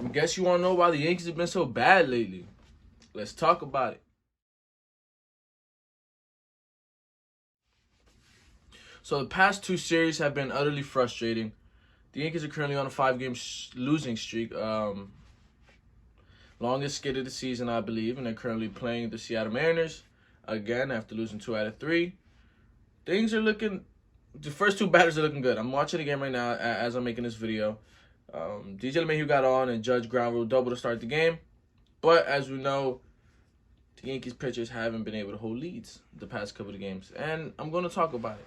I guess you want to know why the Yankees have been so bad lately. Let's talk about it. So the past two series have been utterly frustrating. The Yankees are currently on a 5-game losing streak. Longest skid of the season, I believe. And they're currently playing the Seattle Mariners again after losing 2 out of 3. Things are looking... The first two batters are looking good. I'm watching the game right now as I'm making this video. DJ LeMahieu got on and Judge ground rule double to start the game. But as we know, the Yankees pitchers haven't been able to hold leads the past couple of games. And I'm going to talk about it.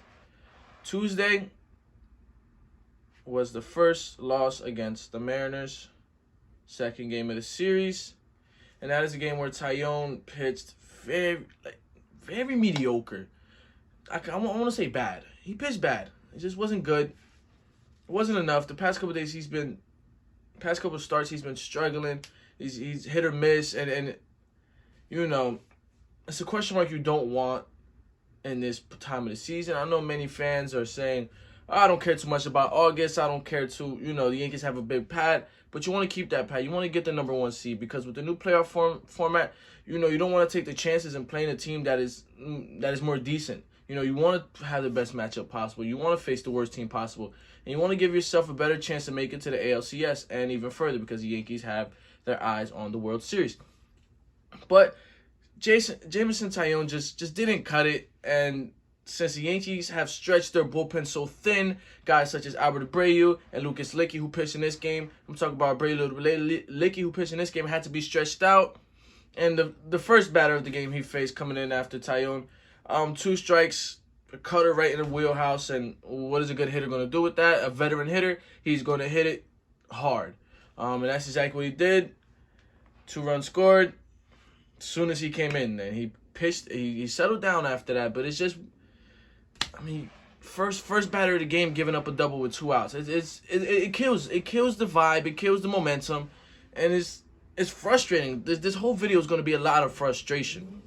Tuesday was the first loss against the Mariners. Second game of the series. And that is a game where Taillon pitched very mediocre. I want to say bad. He pitched bad. It just wasn't good. It wasn't enough. The past couple of days past couple of starts he's been struggling. He's hit or miss, and you know, it's a question mark you don't want in this time of the season. I know many fans are saying, I don't care too much about August. I don't care too, the Yankees have a big pad, but you want to keep that pad. You want to get the number 1 seed because with the new playoff format, you don't want to take the chances in playing a team that is more decent. You want to have the best matchup possible. You want to face the worst team possible. And you want to give yourself a better chance to make it to the ALCS and even further because the Yankees have their eyes on the World Series. But Jameson Taillon just didn't cut it. And since the Yankees have stretched their bullpen so thin, guys such as Albert Abreu and Lucas Licky, who pitched in this game, I'm talking about Abreu, Licky, who pitched in this game, had to be stretched out. And the first batter of the game he faced coming in after Taillon, 2 strikes, a cutter right in the wheelhouse, and what is a good hitter going to do with that? A veteran hitter, he's going to hit it hard. And that's exactly what he did. 2 runs scored as soon as he came in, and he pitched. He settled down after that, but it's just, first batter of the game giving up a double with 2 outs. It kills the vibe, it kills the momentum, and it's frustrating. This whole video is going to be a lot of frustration.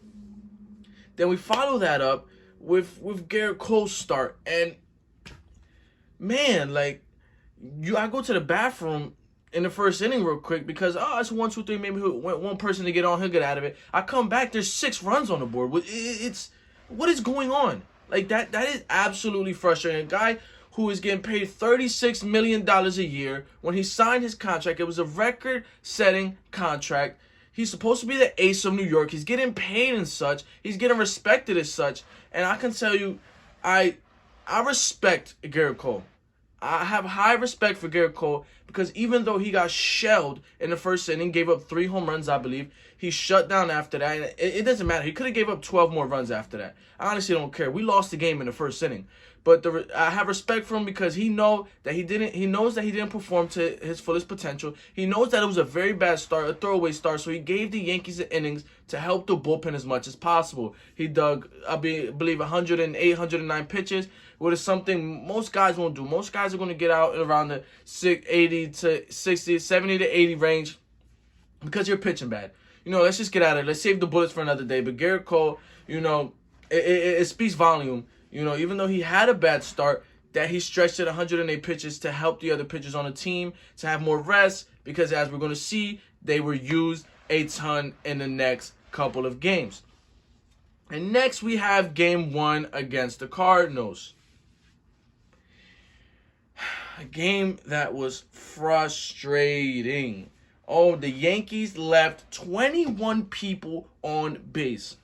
Then we follow that up with Garrett Cole's start. And, man, I go to the bathroom in the first inning real quick because, it's 1, 2, 3, maybe one person to get on, he'll get out of it. I come back, there's 6 runs on the board. What is going on? That is absolutely frustrating. A guy who is getting paid $36 million a year, when he signed his contract, it was a record-setting contract. He's supposed to be the ace of New York. He's getting paid and such. He's getting respected as such. And I can tell you, I respect Garrett Cole. I have high respect for Garrett Cole because even though he got shelled in the first inning, gave up 3 home runs, I believe, he shut down after that. And it doesn't matter. He could have gave up 12 more runs after that. I honestly don't care. We lost the game in the first inning. But I have respect for him because he knows that he didn't perform to his fullest potential. He knows that it was a very bad start, a throwaway start, so he gave the Yankees the innings to help the bullpen as much as possible. He dug, I believe, 108, 109 pitches, which is something most guys won't do. Most guys are going to get out around the 80 to 60, 70 to 80 range because you're pitching bad. Let's just get out of it. Let's save the bullets for another day. But Garrett Cole, it speaks volume. Even though he had a bad start, that he stretched it 108 pitches to help the other pitchers on the team to have more rest because, as we're going to see, they were used a ton in the next couple of games. And next we have Game 1 against the Cardinals. A game that was frustrating. Oh, the Yankees left 21 people on base.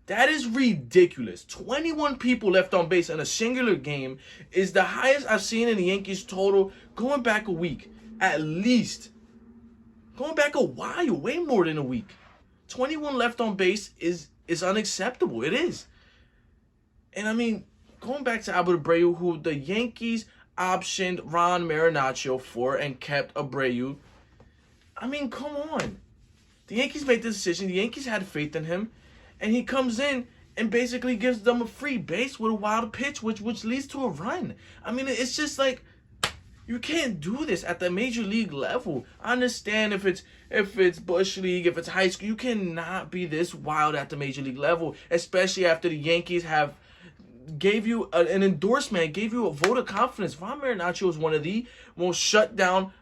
That is ridiculous. 21 people left on base in a singular game is the highest I've seen in the Yankees total going back a week. At least. Going back a while. Way more than a week. 21 left on base is unacceptable. It is. And going back to Albert Abreu, who the Yankees optioned Ron Marinaccio for and kept Abreu. Come on. The Yankees made the decision. The Yankees had faith in him. And he comes in and basically gives them a free base with a wild pitch, which leads to a run. It's just you can't do this at the major league level. I understand if it's Bush League, if it's high school, you cannot be this wild at the major league level, especially after the Yankees gave you an endorsement, gave you a vote of confidence. Ron Marinaccio is one of the most shut down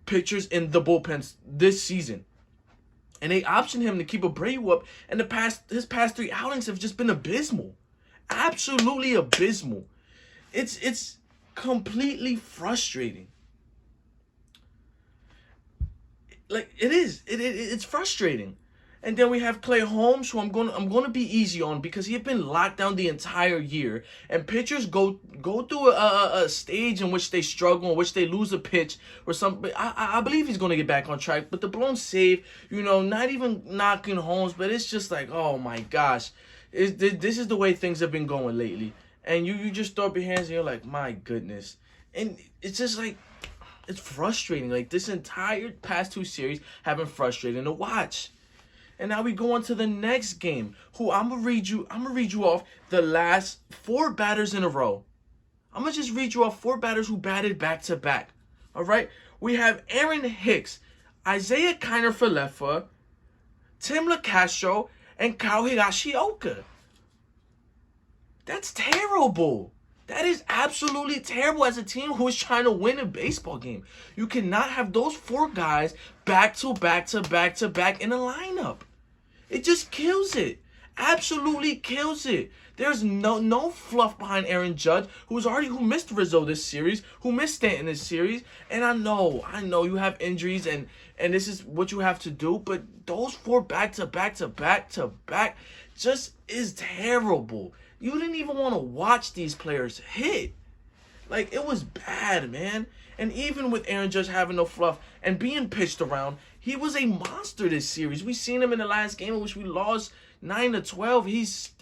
pitchers in the bullpens this season. And they optioned him to keep Abreu up, and his past 3 outings have just been abysmal. Absolutely abysmal. It's completely frustrating. Like, it's frustrating. And then we have Clay Holmes, who I'm gonna be easy on because he's been locked down the entire year. And pitchers go through a stage in which they struggle, in which they lose a pitch or something. I believe he's gonna get back on track. But the blown save, not even knocking Holmes, but it's just like, oh my gosh, this is the way things have been going lately. And you just throw up your hands and you're like, my goodness. And it's just like, it's frustrating. Like, this entire past 2 series have been frustrating to watch. And now we go on to the next game. I'm gonna read you off the last 4 batters in a row. I'm gonna just read you off 4 batters who batted back to back. All right. We have Aaron Hicks, Isaiah Kiner-Falefa, Tim LaCastro, and Kyle Higashioka. That's terrible. That is absolutely terrible as a team who is trying to win a baseball game. You cannot have those 4 guys back to back to back to back in a lineup. It just kills it. Absolutely kills it. There's no fluff behind Aaron Judge, who missed Rizzo this series, who missed Stanton this series. And I know you have injuries and this is what you have to do, but those 4 back to back to back to back just is terrible. You didn't even want to watch these players hit. Like, it was bad, man. And even with Aaron Judge having no fluff and being pitched around, he was a monster this series. We seen him in the last game in which we lost 9-12.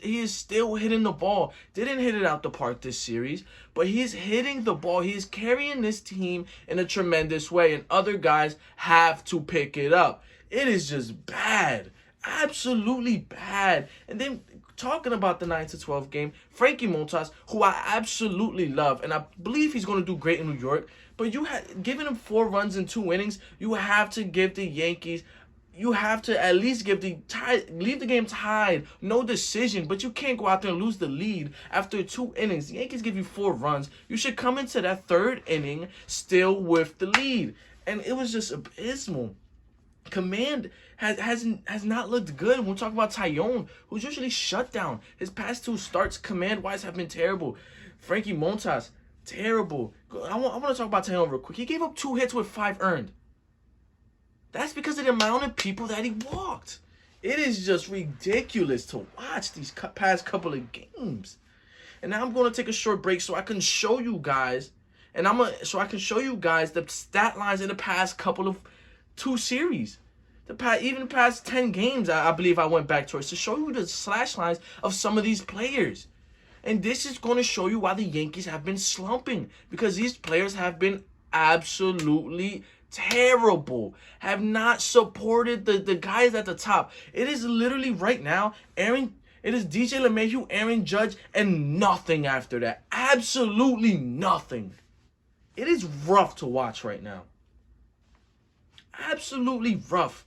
He is still hitting the ball. Didn't hit it out the park this series, but he's hitting the ball. He's carrying this team in a tremendous way, and other guys have to pick it up. It is just bad. Absolutely bad. And then talking about the 9-12 game, Frankie Montas, who I absolutely love, and I believe he's going to do great in New York, but giving him 4 runs in 2 innings, you have to give the Yankees, you have to at least leave the game tied, no decision, but you can't go out there and lose the lead after 2 innings. The Yankees give you 4 runs. You should come into that 3rd inning still with the lead. And it was just abysmal. Command has not looked good. We'll talk about Tyone, who's usually shut down. His past 2 starts command-wise have been terrible. Frankie Montas, terrible. I want to talk about Tyone real quick. He gave up 2 hits with 5 earned. That's because of the amount of people that he walked. It is just ridiculous to watch these past couple of games. And now I'm going to take a short break so I can show you guys, the stat lines in the past couple of 2 series. Even past 10 games, I believe I went back towards to show you the slash lines of some of these players. And this is going to show you why the Yankees have been slumping, because these players have been absolutely terrible, have not supported the guys at the top. It is literally right now, it is DJ LeMahieu, Aaron Judge, and nothing after that. Absolutely nothing. It is rough to watch right now. Absolutely rough.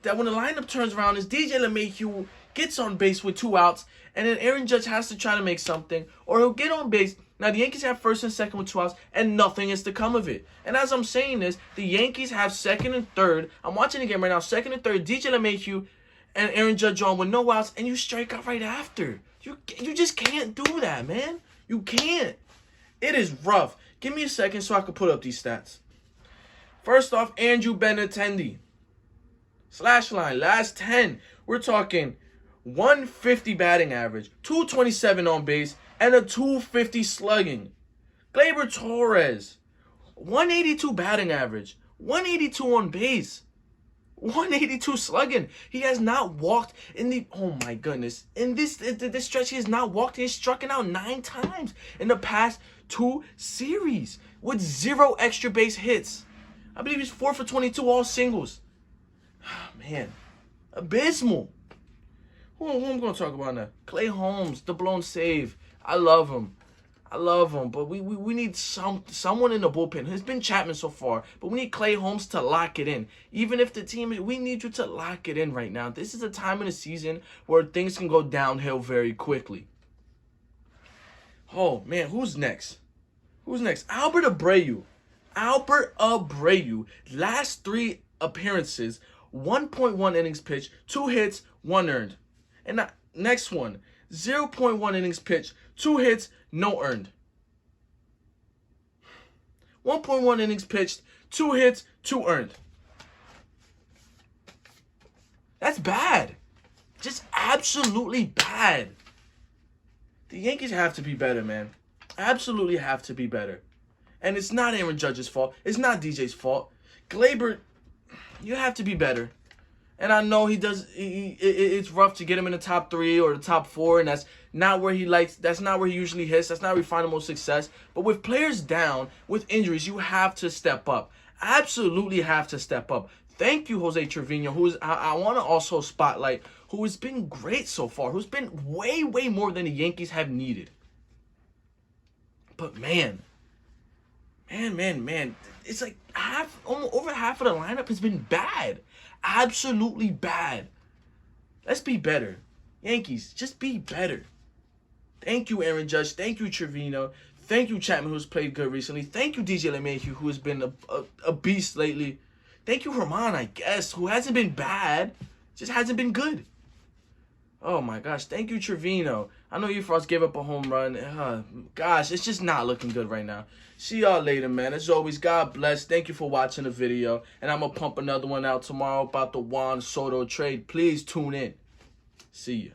That when the lineup turns around, is DJ LeMahieu gets on base with 2 outs, and then Aaron Judge has to try to make something, or he'll get on base. Now, the Yankees have 1st and 2nd with 2 outs, and nothing is to come of it. And as I'm saying this, the Yankees have 2nd and 3rd. I'm watching the game right now. 2nd and 3rd, DJ LeMahieu and Aaron Judge on with no outs, and you strike out right after. You just can't do that, man. You can't. It is rough. Give me a second so I can put up these stats. First off, Andrew Benintendi. Slash line, last 10. We're talking 150 batting average, 227 on base, and a 250 slugging. Gleyber Torres, 182 batting average, 182 on base, 182 slugging. He has not walked in the, oh my goodness, in this stretch, he has not walked. He's struck out 9 times in the past 2 series with 0 extra base hits. I believe he's 4 for 22, all singles. Man, abysmal. Who I'm going to talk about now? Clay Holmes, the blown save. I love him. But we need someone in the bullpen. It's been Chapman so far, but we need Clay Holmes to lock it in. Even if the team, we need you to lock it in right now. This is a time in the season where things can go downhill very quickly. Oh, man, who's next? Albert Abreu. Albert Abreu, last 3 appearances, 1.1 innings pitched, 2 hits, 1 earned. And next one, 0.1 innings pitched, 2 hits, no earned. 1.1 innings pitched, 2 hits, 2 earned. That's bad. Just absolutely bad. The Yankees have to be better, man. Absolutely have to be better. And it's not Aaron Judge's fault. It's not DJ's fault. Gleyber, you have to be better. And I know it's rough to get him in the top 3 or the top 4, and that's not where he likes. That's not where he usually hits. That's not where he finds the most success. But with players down, with injuries, you have to step up. Absolutely have to step up. Thank you, Jose Trevino, who's I want to also spotlight, who has been great so far, who's been way, way more than the Yankees have needed. But man, it's like over half of the lineup has been bad. Absolutely bad. Let's be better. Yankees, just be better. Thank you, Aaron Judge. Thank you, Trevino. Thank you, Chapman, who's played good recently. Thank you, DJ LeMahieu, who has been a beast lately. Thank you, Herman, I guess, who hasn't been bad, just hasn't been good. Oh, my gosh. Thank you, Trevino. I know you Frost gave up a home run. Gosh, it's just not looking good right now. See y'all later, man. As always, God bless. Thank you for watching the video. And I'm going to pump another one out tomorrow about the Juan Soto trade. Please tune in. See ya.